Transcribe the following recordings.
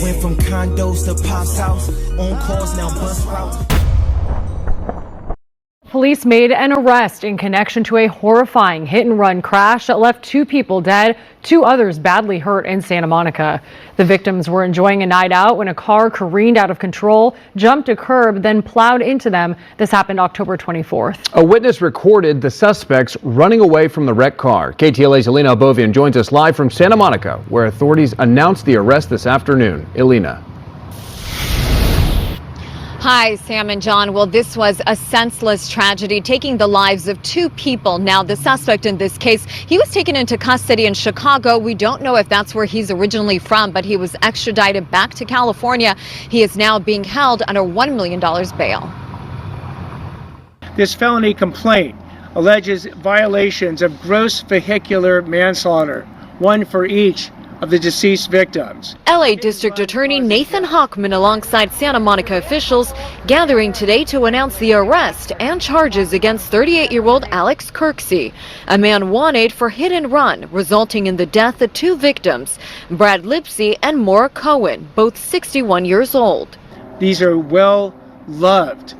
Went from condos to Pop's house. On calls, now bus routes. Police made an arrest in connection to a horrifying hit-and-run crash that left 2 people dead, 2 others badly hurt in Santa Monica. The victims were enjoying a night out when a car careened out of control, jumped a curb, then plowed into them. This happened October 24th. A witness recorded the suspects running away from the wrecked car. KTLA's Elena Bovian joins us live from Santa Monica, where authorities announced the arrest this afternoon. Elena. Hi, Sam and John. Well, this was a senseless tragedy taking the lives of 2 people. Now, the suspect in this case, he was taken into custody in Chicago. We don't know if that's where he's originally from, but he was extradited back to California. He is now being held under $1 million bail. This felony complaint alleges violations of gross vehicular manslaughter, 1 for each of the deceased victims. LA District Attorney Nothin Hochman alongside Santa Monica officials gathering today to announce the arrest and charges against 38-year-old Alex Kirksey, a man wanted for hit and run, resulting in the death of 2 victims, Brad Lipsey and Maura Cohen, both 61 years old. These are well-loved,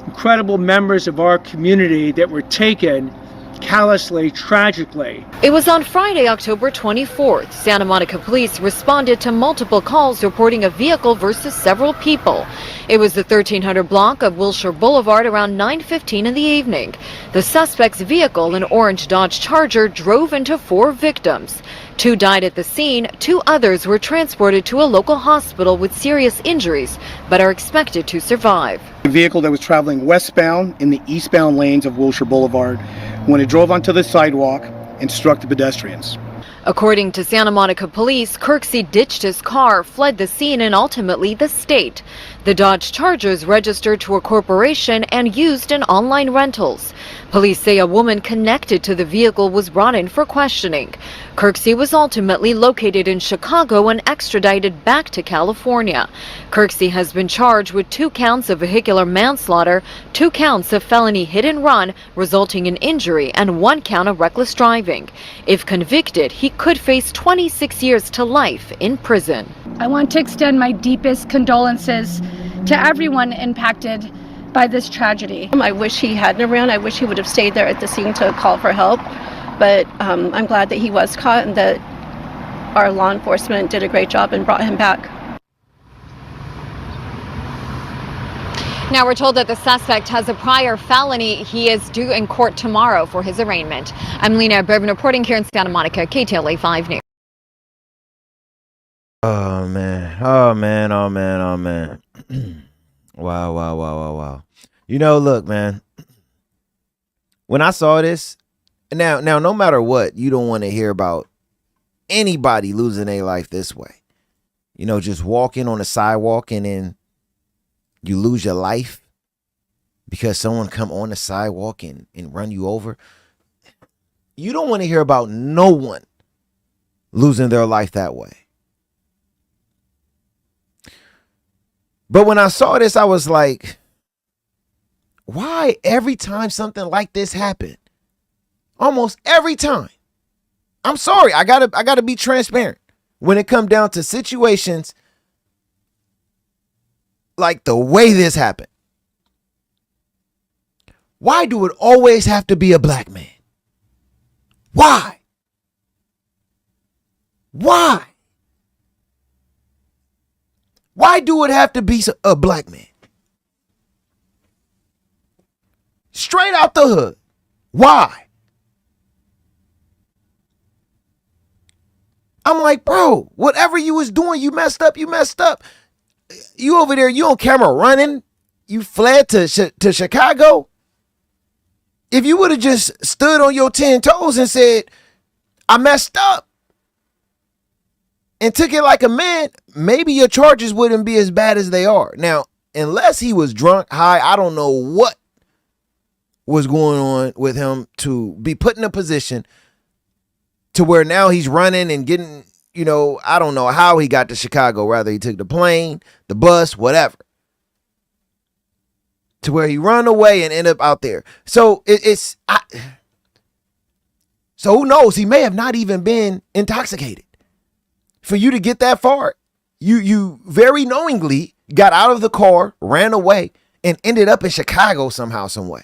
incredible members of our community that were taken callously, tragically. It was on Friday, October 24th. Santa Monica police responded to multiple calls reporting a vehicle versus several people. It was the 1300 block of Wilshire Boulevard around 9:15 in the evening. The suspect's vehicle, an orange Dodge Charger, drove into 4 victims. 2 died at the scene. 2 others were transported to a local hospital with serious injuries, but are expected to survive. A vehicle that was traveling westbound in the eastbound lanes of Wilshire Boulevard when it drove onto the sidewalk and struck the pedestrians. According to Santa Monica police, Kirksey ditched his car, fled the scene, and ultimately the state. The Dodge Charger is registered to a corporation and used in online rentals. Police say a woman connected to the vehicle was brought in for questioning. Kirksey was ultimately located in Chicago and extradited back to California. Kirksey has been charged with 2 counts of vehicular manslaughter, 2 counts of felony hit and run resulting in injury, and 1 count of reckless driving. If convicted, he could face 26 years to life in prison. I want to extend my deepest condolences to everyone impacted by this tragedy. I wish he hadn't ran. I wish he would have stayed there at the scene to call for help. But I'm glad that he was caught and that our law enforcement did a great job and brought him back. Now we're told that the suspect has a prior felony. He is due in court tomorrow for his arraignment. I'm Lena Bourbon reporting here in Santa Monica, KTLA 5 News. Oh man, oh man, oh man, oh man. Wow. You know, look, man, when I saw this, now, no matter what, you don't want to hear about anybody losing their life this way. You know, just walking on the sidewalk and then you lose your life because someone come on the sidewalk and run you over. You don't want to hear about no one losing their life that way. But when I saw this, I was like, why every time something like this happened? Almost every time. I'm sorry. I gotta be transparent. When it comes down to situations like the way this happened. Why do it always have to be a black man? Why? Why? Why do it have to be a black man? Straight out the hood. Why? I'm like, bro, whatever you was doing, you messed up. You messed up. You over there, you on camera running. You fled to Chicago. If you would have just stood on your 10 toes and said, I messed up, and took it like a man, maybe your charges wouldn't be as bad as they are. Now, unless he was drunk, high, I don't know what was going on with him to be put in a position to where now he's running and getting, you know, I don't know how he got to Chicago. Rather, he took the plane, the bus, whatever, to where he run away and end up out there. So so who knows? He may have not even been intoxicated. For you to get that far, You very knowingly got out of the car, ran away, and ended up in Chicago somehow, some way.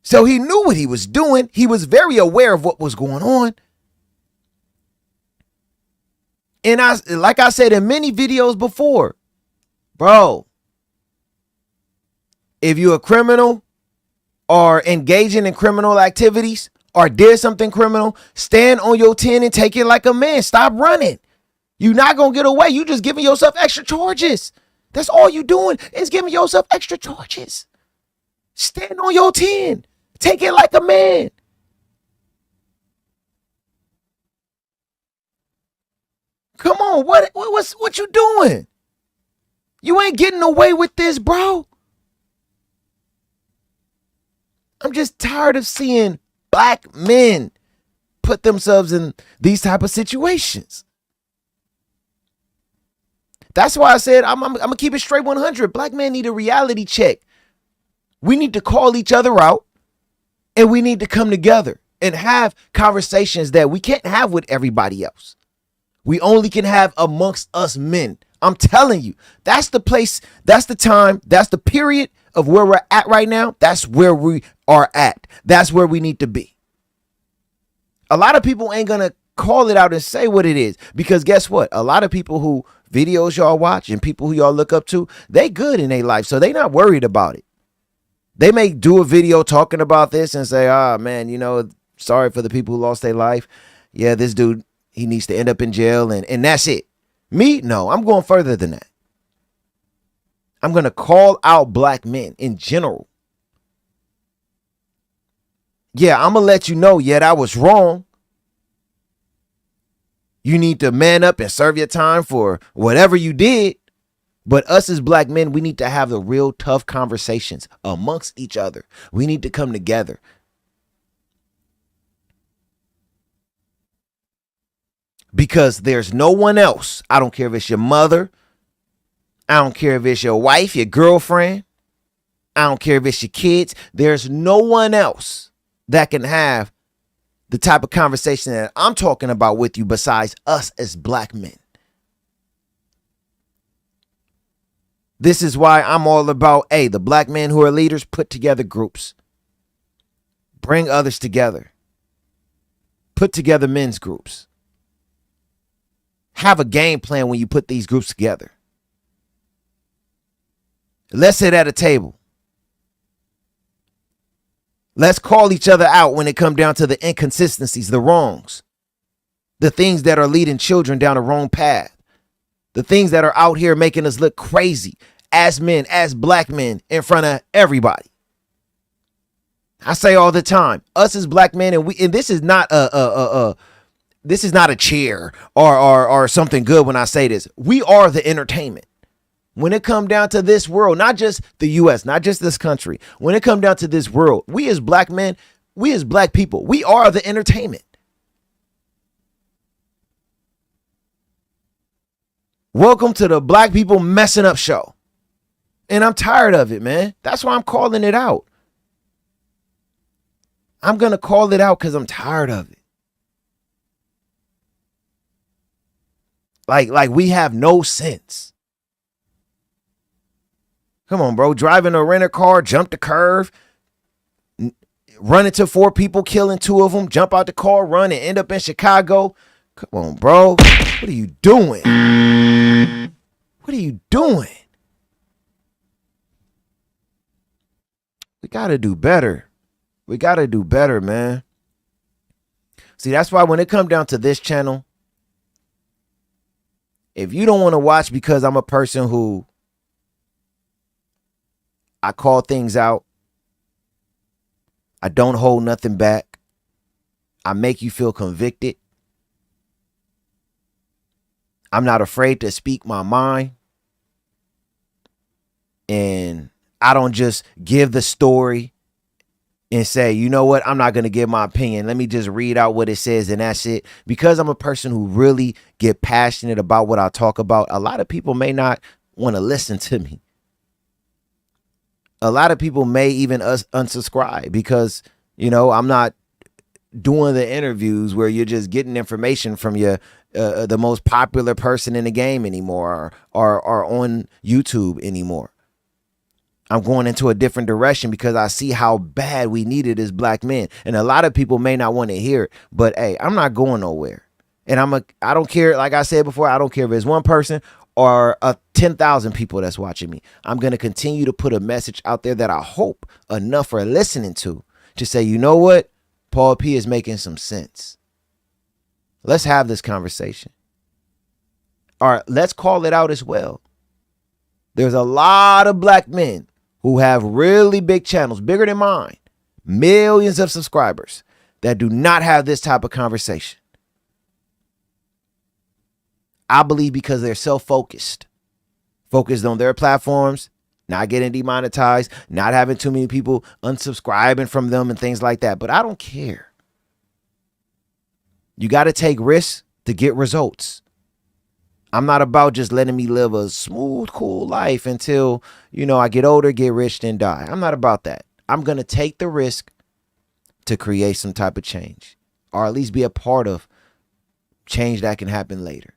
So he knew what he was doing. He was very aware of what was going on. And like I said in many videos before, bro, if you're a criminal or engaging in criminal activities or did something criminal, stand on your 10 and take it like a man. Stop running. You're not going to get away. You just giving yourself extra charges. That's all you doing is giving yourself extra charges. Stand on your 10. Take it like a man. Come on, what you doing? You ain't getting away with this, bro. I'm just tired of seeing black men put themselves in these type of situations. That's why I said I'm gonna keep it straight 100. Black men need a reality check. We need to call each other out, and we need to come together and have conversations that we can't have with everybody else. We only can have amongst us men. I'm telling you, that's the place, that's the time, that's the period of where we're at right now. That's where we are at. That's where we need to be. A lot of people ain't gonna call it out and say what it is, because guess what? A lot of people who videos y'all watch and people who y'all look up to, they good in their life, so they not worried about it. They may do a video talking about this and say, man, you know, sorry for the people who lost their life. Yeah, this dude, he needs to end up in jail, and that's it. Me? No, I'm going further than that. I'm going to call out black men in general. Yeah, I'm going to let you know, yeah, that was wrong. You need to man up and serve your time for whatever you did. But us as black men, we need to have the real tough conversations amongst each other. We need to come together. Because there's no one else. I don't care if it's your mother. I don't care if it's your wife, your girlfriend. I don't care if it's your kids. There's no one else that can have the type of conversation that I'm talking about with you besides us as black men. This is why I'm all about, the black men who are leaders, put together groups. Bring others together. Put together men's groups. Have a game plan when you put these groups together. Let's sit at a table. Let's call each other out when it comes down to the inconsistencies, the wrongs, the things that are leading children down the wrong path, the things that are out here making us look crazy as men, as black men in front of everybody. I say all the time, us as black men, and this is not this is not a cheer or something good when I say this. We are the entertainment. When it comes down to this world, not just the U.S., not just this country, when it comes down to this world, we as black men, we as black people, we are the entertainment. Welcome to the Black People Messing Up Show. And I'm tired of it, man. That's why I'm calling it out. I'm going to call it out because I'm tired of it. Like we have no sense. Come on, bro. Driving a rental car, jump the curve, run into 4 people, killing 2 of them, jump out the car, run, and end up in Chicago. Come on, bro. What are you doing? What are you doing? We got to do better. We got to do better, man. See, that's why when it comes down to this channel, if you don't want to watch because I'm a person who I call things out, I don't hold nothing back, I make you feel convicted, I'm not afraid to speak my mind, and I don't just give the story and say, you know what, I'm not going to give my opinion. Let me just read out what it says and that's it. Because I'm a person who really get passionate about what I talk about, a lot of people may not want to listen to me. A lot of people may even unsubscribe because, you know, I'm not doing the interviews where you're just getting information from your the most popular person in the game anymore or on YouTube anymore. I'm going into a different direction because I see how bad we need it as black men. And a lot of people may not want to hear it, but hey, I'm not going nowhere. And I don't care. Like I said before, I don't care if it's one person or 10,000 people that's watching me. I'm going to continue to put a message out there that I hope enough are listening to say, you know what? Paul P is making some sense. Let's have this conversation. All right, let's call it out as well. There's a lot of black men who have really big channels, bigger than mine, millions of subscribers, that do not have this type of conversation. I believe because they're self-focused, focused on their platforms, not getting demonetized, not having too many people unsubscribing from them and things like that. But I don't care. You got to take risks to get results. I'm not about just letting me live a smooth, cool life until, I get older, get rich, then die. I'm not about that. I'm going to take the risk to create some type of change, or at least be a part of change that can happen later.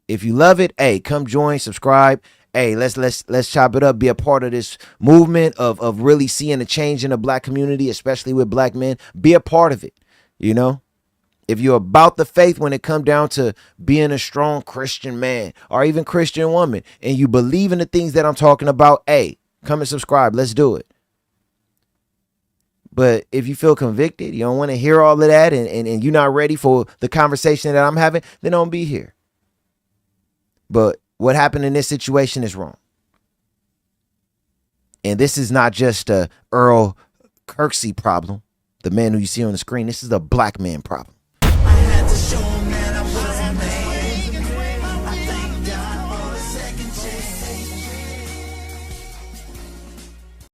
If you love it, hey, come join, subscribe. Hey, let's chop it up. Be a part of this movement of really seeing a change in the black community, especially with black men. Be a part of it. If you're about the faith when it comes down to being a strong Christian man or even Christian woman, and you believe in the things that I'm talking about, hey, come and subscribe. Let's do it. But if you feel convicted, you don't want to hear all of that, and you're not ready for the conversation that I'm having, then don't be here. But what happened in this situation is wrong. And this is not just a Earl Kirksey problem, the man who you see on the screen. This is a black man problem.